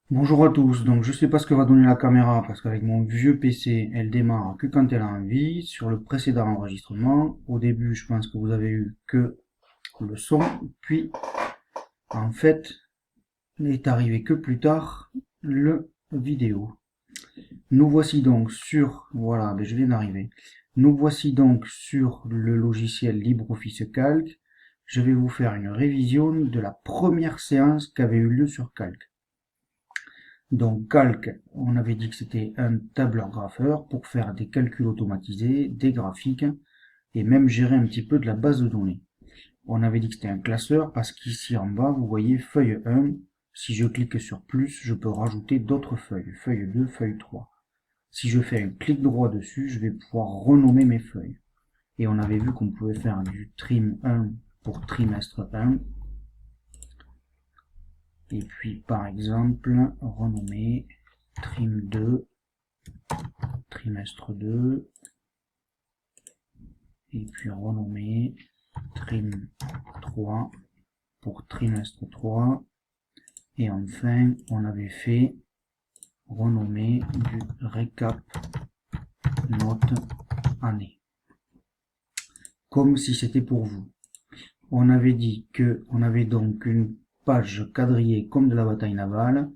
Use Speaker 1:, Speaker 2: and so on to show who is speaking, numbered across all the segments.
Speaker 1: Bonjour à tous, donc je sais pas ce que va donner la caméra parce qu'avec mon vieux PC elle démarre que quand elle a envie. Sur le précédent enregistrement, au début je pense que vous avez eu que le son, puis en fait il est arrivé que plus tard le vidéo. Nous voici donc sur, voilà, je viens d'arriver. Nous voici donc sur le logiciel LibreOffice Calc. Je vais vous faire une révision de la première séance qui avait eu lieu sur Calc. Donc Calc, on avait dit que c'était un tableur grapheur pour faire des calculs automatisés, des graphiques et même gérer un petit peu de la base de données. On avait dit que c'était un classeur parce qu'ici en bas, vous voyez feuille 1. Si je clique sur plus, je peux rajouter d'autres feuilles. Feuille 2, feuille 3. Si je fais un clic droit dessus, je vais pouvoir renommer mes feuilles. Et on avait vu qu'on pouvait faire du trim 1 pour trimestre 1. Et puis par exemple, renommer trim 2, trimestre 2, et puis renommer trim 3 pour trimestre 3. Et enfin, on avait fait renommer du récap note année. Comme si c'était pour vous. On avait dit que on avait donc une page quadrillée comme de la bataille navale,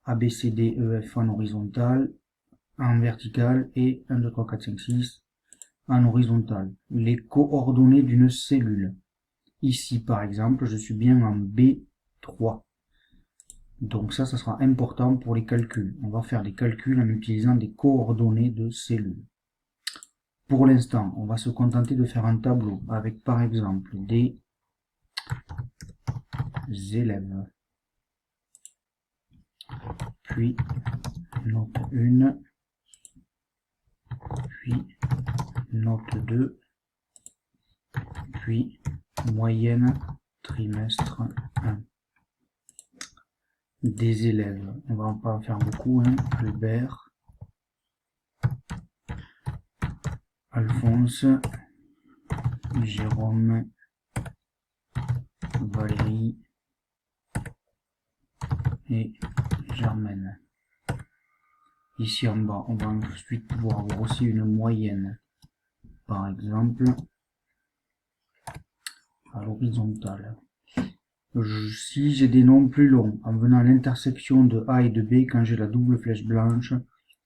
Speaker 1: A, B, C, D, E, F en horizontal, en vertical et 1, 2, 3, 4, 5, 6 en horizontal. Les coordonnées d'une cellule. Ici, par exemple, je suis bien en B3. Donc ça sera important pour les calculs. On va faire des calculs en utilisant des coordonnées de cellules. Pour l'instant, on va se contenter de faire un tableau avec, par exemple, des élèves. Puis, note 1, puis note 2, puis moyenne trimestre 1. Des élèves, on va pas en faire beaucoup, hein. Albert, Alphonse, Jérôme, Valérie et Germaine. Ici en bas, on va ensuite pouvoir avoir aussi une moyenne. Par exemple, à l'horizontale. Si j'ai des noms plus longs, en venant à l'intersection de A et de B, quand j'ai la double flèche blanche,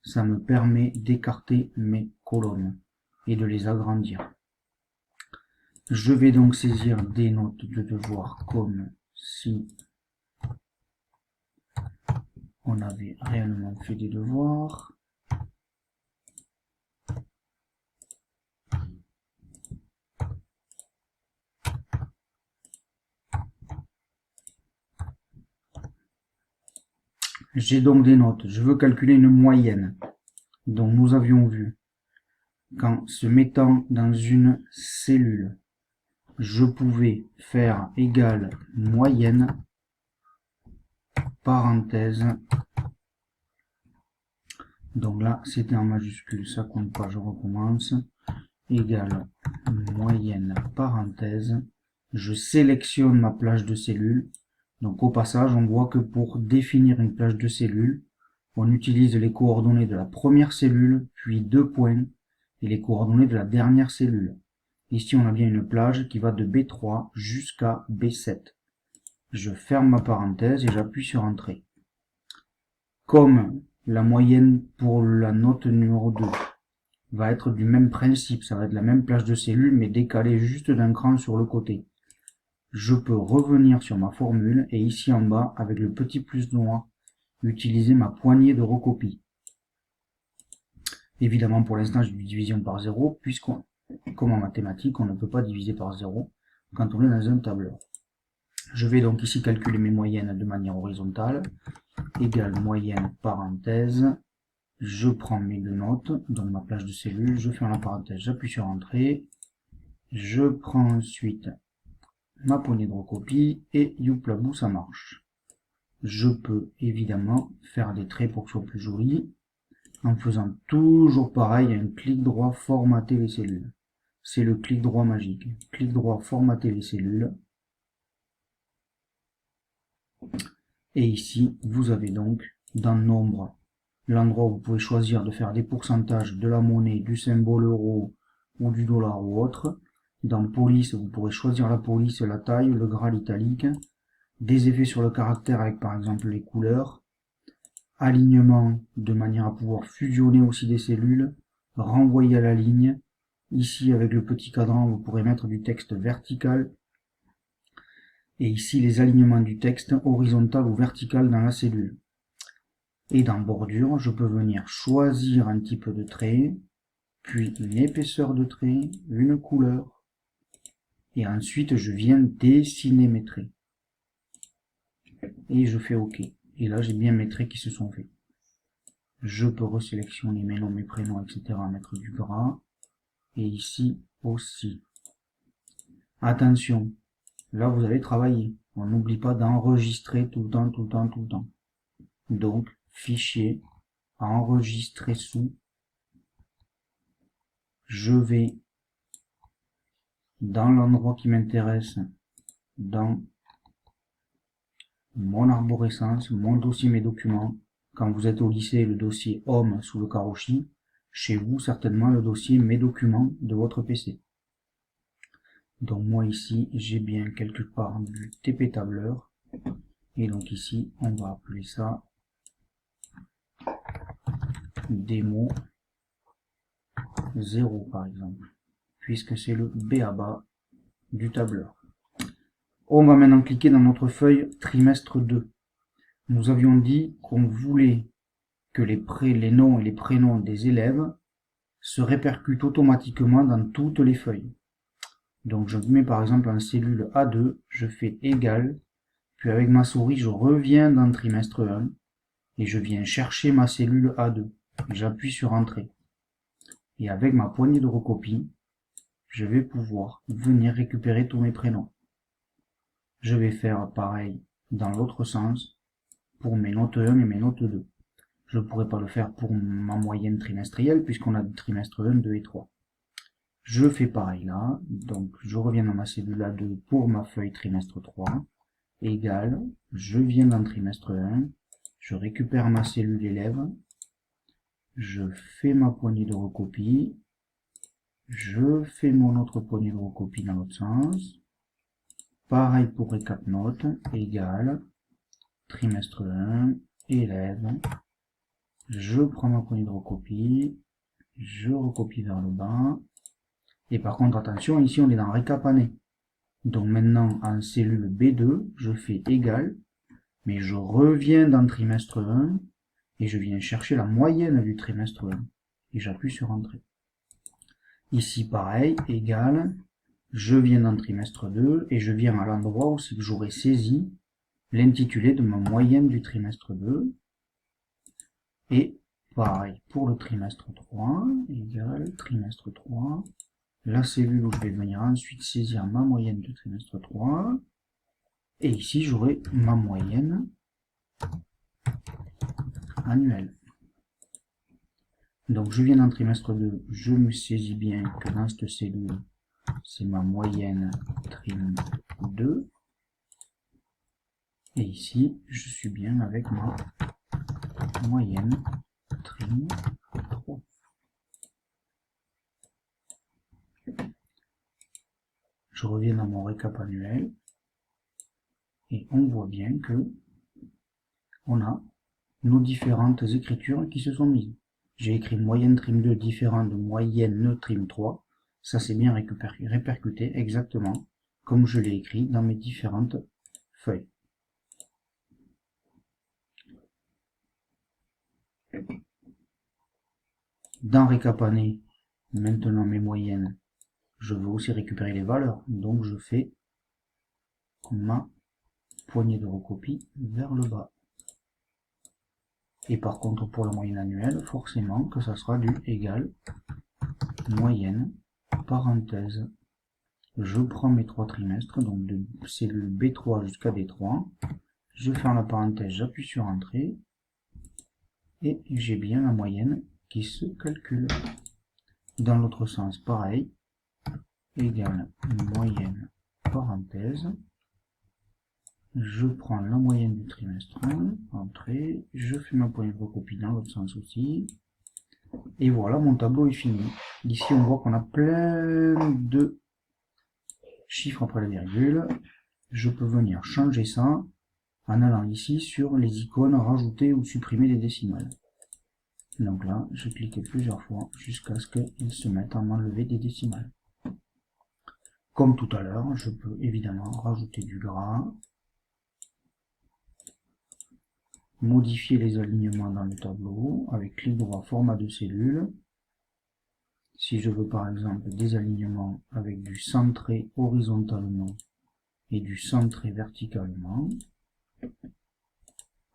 Speaker 1: ça me permet d'écarter mes colonnes et de les agrandir. Je vais donc saisir des notes de devoir comme si on avait réellement fait des devoirs. J'ai donc des notes. Je veux calculer une moyenne. Donc nous avions vu qu'en se mettant dans une cellule, je pouvais faire égal moyenne, parenthèse. Donc là, c'était en majuscule, ça compte pas, je recommence. Égal moyenne, parenthèse. Je sélectionne ma plage de cellules. Donc au passage, on voit que pour définir une plage de cellules, on utilise les coordonnées de la première cellule, puis 2 points, et les coordonnées de la dernière cellule. Ici, on a bien une plage qui va de B3 jusqu'à B7. Je ferme ma parenthèse et j'appuie sur Entrée. Comme la moyenne pour la note numéro 2 va être du même principe, ça va être la même plage de cellules, mais décalée juste d'un cran sur le côté. Je peux revenir sur ma formule et ici en bas, avec le petit plus noir, utiliser ma poignée de recopie. Évidemment, pour l'instant, j'ai une division par 0, puisqu'on, comme en mathématiques, on ne peut pas diviser par 0 quand on est dans un tableur. Je vais donc ici calculer mes moyennes de manière horizontale. Égale moyenne, parenthèse. Je prends mes deux notes, donc ma plage de cellules, je ferme la parenthèse, j'appuie sur Entrée. Je prends ensuite ma poignée de recopie et youplabou, ça marche. Je peux évidemment faire des traits pour que ce soit plus joli, en faisant toujours pareil, un clic droit, formater les cellules. C'est le clic droit magique. Clic droit, formater les cellules. Et ici, vous avez donc dans nombre, l'endroit où vous pouvez choisir de faire des pourcentages de la monnaie, du symbole euro ou du dollar ou autre. Dans police, vous pourrez choisir la police, la taille, le gras, l'italique. Des effets sur le caractère avec par exemple les couleurs. Alignement de manière à pouvoir fusionner aussi des cellules. Renvoyer à la ligne. Ici avec le petit cadran, vous pourrez mettre du texte vertical. Et ici les alignements du texte horizontal ou vertical dans la cellule. Et dans bordure, je peux venir choisir un type de trait, puis une épaisseur de trait, une couleur, et ensuite je viens dessiner mes traits. Et je fais OK. Et là j'ai bien mes traits qui se sont faits. Je peux resélectionner mes noms, mes prénoms, etc. Mettre du gras. Et ici aussi. Attention, là vous allez travailler. On n'oublie pas d'enregistrer tout le temps, tout le temps, tout le temps. Donc, fichier, enregistrer sous. Je vais dans l'endroit qui m'intéresse, dans mon arborescence, mon dossier, mes documents. Quand vous êtes au lycée, le dossier Home sous le carochi. Chez vous, certainement, le dossier Mes documents de votre PC. Donc moi ici, j'ai bien quelque part du TP tableur. Et donc ici, on va appeler ça démo 0 par exemple. Puisque c'est le BABA du tableur. On va maintenant cliquer dans notre feuille trimestre 2. Nous avions dit qu'on voulait que les noms et les prénoms des élèves se répercutent automatiquement dans toutes les feuilles. Donc je mets par exemple en cellule A2, je fais égal, puis avec ma souris je reviens dans trimestre 1 et je viens chercher ma cellule A2. J'appuie sur Entrée. Et avec ma poignée de recopie, je vais pouvoir venir récupérer tous mes prénoms. Je vais faire pareil dans l'autre sens pour mes notes 1 et mes notes 2. Je ne pourrais pas le faire pour ma moyenne trimestrielle puisqu'on a du trimestre 1, 2 et 3. Je fais pareil là, donc je reviens dans ma cellule A2 pour ma feuille trimestre 3, égal, je viens dans trimestre 1, je récupère ma cellule élève, je fais ma poignée de recopie, je fais mon autre poignée de recopie dans l'autre sens, pareil pour récap notes, égal, trimestre 1, élève, je prends ma poignée de recopie, je recopie vers le bas, et par contre attention, ici on est dans récap année. Donc maintenant en cellule B2, je fais égal, mais je reviens dans trimestre 1, et je viens chercher la moyenne du trimestre 1, et j'appuie sur Entrée. Ici pareil, égal, je viens dans trimestre 2, et je viens à l'endroit où j'aurais saisi l'intitulé de ma moyenne du trimestre 2, et pareil pour le trimestre 3, égal, trimestre 3, la cellule où je vais venir ensuite saisir ma moyenne du trimestre 3, et ici j'aurai ma moyenne annuelle. Donc je viens dans trimestre 2, je me saisis bien que dans cette cellule, c'est ma moyenne trim 2, et ici je suis bien avec ma moyenne trim 3. Je reviens dans mon récap annuel et on voit bien que on a nos différentes écritures qui se sont mises. J'ai écrit moyenne trim 2 différent de moyenne trim 3. Ça c'est bien répercuté exactement comme je l'ai écrit dans mes différentes feuilles. Dans récap année, maintenant mes moyennes, je veux aussi récupérer les valeurs. Donc je fais ma poignée de recopie vers le bas. Et par contre pour la moyenne annuelle, forcément que ça sera du égal moyenne, parenthèse, je prends mes 3 trimestres, donc de cellule B3 jusqu'à D3, je ferme la parenthèse, j'appuie sur Entrée, et j'ai bien la moyenne qui se calcule. Dans l'autre sens, pareil, égal moyenne, parenthèse, je prends la moyenne du trimestre, entrée, je fais ma poignée de recopie dans l'autre sens aussi. Et voilà, mon tableau est fini. Ici, on voit qu'on a plein de chiffres après la virgule. Je peux venir changer ça en allant ici sur les icônes rajouter ou supprimer des décimales. Donc là, je clique plusieurs fois jusqu'à ce qu'il se mette à m'enlever des décimales. Comme tout à l'heure, je peux évidemment rajouter du gras, modifier les alignements dans le tableau avec clic droit format de cellule. Si je veux par exemple des alignements avec du centré horizontalement et du centré verticalement,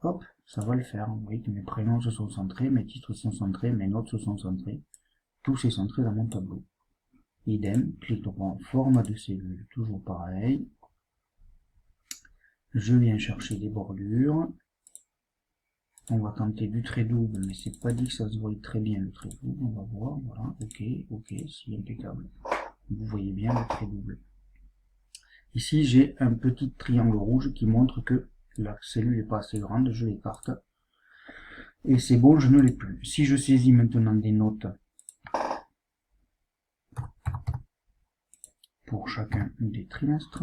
Speaker 1: hop, ça va le faire. Vous voyez que mes prénoms se sont centrés, mes titres sont centrés, mes notes se sont centrées. Tout s'est centré dans mon tableau. Idem, clic droit, format de cellule, toujours pareil. Je viens chercher des bordures. On va tenter du trait double, mais c'est pas dit que ça se voit très bien le trait double. On va voir, voilà, ok, c'est impeccable. Vous voyez bien le trait double. Ici, j'ai un petit triangle rouge qui montre que la cellule n'est pas assez grande, je l'écarte. Et c'est bon, je ne l'ai plus. Si je saisis maintenant des notes pour chacun des trimestres,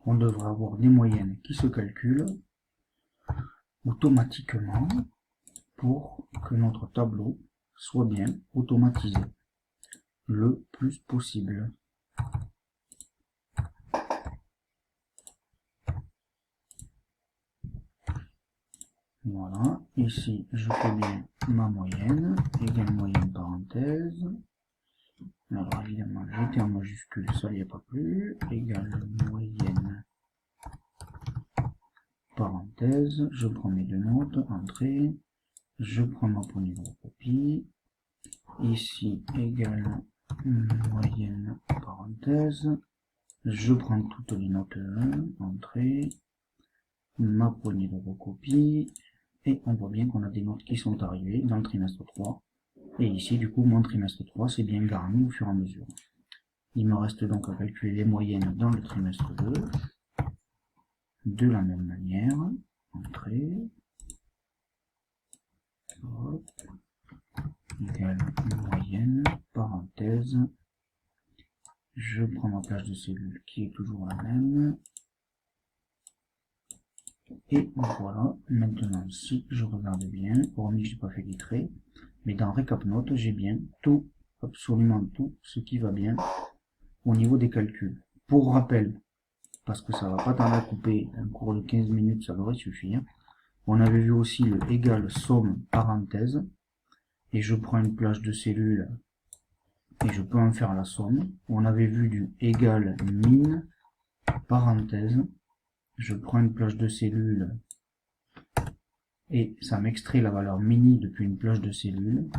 Speaker 1: on devrait avoir des moyennes qui se calculent automatiquement pour que notre tableau soit bien automatisé le plus possible. Voilà, ici je fais bien ma moyenne, égale moyenne parenthèse. Alors évidemment, j'étais en majuscule, ça n'y a pas plus, égale moyenne parenthèse, je prends mes deux notes, entrée, je prends ma poignée de recopie, ici égale moyenne parenthèse, je prends toutes les notes, entrée, ma poignée de recopie, et on voit bien qu'on a des notes qui sont arrivées dans le trimestre 3. Et ici, du coup, mon trimestre 3, c'est bien garni au fur et à mesure. Il me reste donc à calculer les moyennes dans le trimestre 2. De la même manière, entrée, hop, égale moyenne, parenthèse, je prends ma plage de cellule qui est toujours la même. Et voilà, maintenant si je regarde bien, hormis que je n'ai pas fait les traits, mais dans Récap Notes, j'ai bien tout, absolument tout ce qui va bien au niveau des calculs. Pour rappel, parce que ça va pas tarder à couper, un cours de 15 minutes, ça devrait suffire. On avait vu aussi le égal somme parenthèse, et je prends une plage de cellules et je peux en faire la somme. On avait vu du égal min parenthèse, je prends une plage de cellules et ça m'extrait la valeur mini depuis une plage de cellules,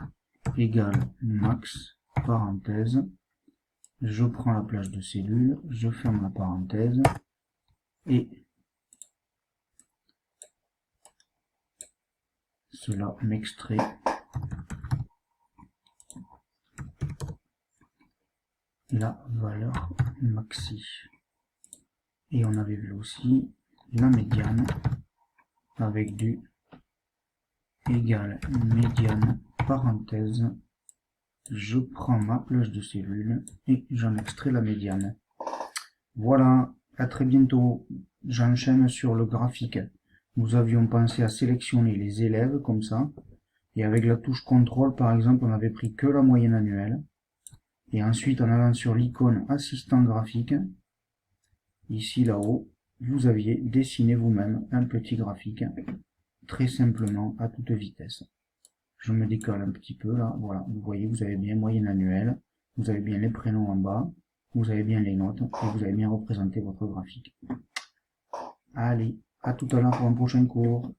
Speaker 1: égale max parenthèse, je prends la plage de cellules, je ferme la parenthèse et cela m'extrait la valeur maxi. Et on avait vu aussi la médiane avec du égal médiane parenthèse, je prends ma plage de cellules et j'en extrais la médiane. Voilà, à très bientôt. J'enchaîne sur le graphique. Nous avions pensé à sélectionner les élèves comme ça, et avec la touche contrôle par exemple on avait pris que la moyenne annuelle, et ensuite en allant sur l'icône assistant graphique, ici là-haut, vous aviez dessiné vous-même un petit graphique, très simplement à toute vitesse. Je me décale un petit peu là, voilà, vous voyez, vous avez bien moyenne annuelle, vous avez bien les prénoms en bas, vous avez bien les notes, et vous avez bien représenté votre graphique. Allez, à tout à l'heure pour un prochain cours.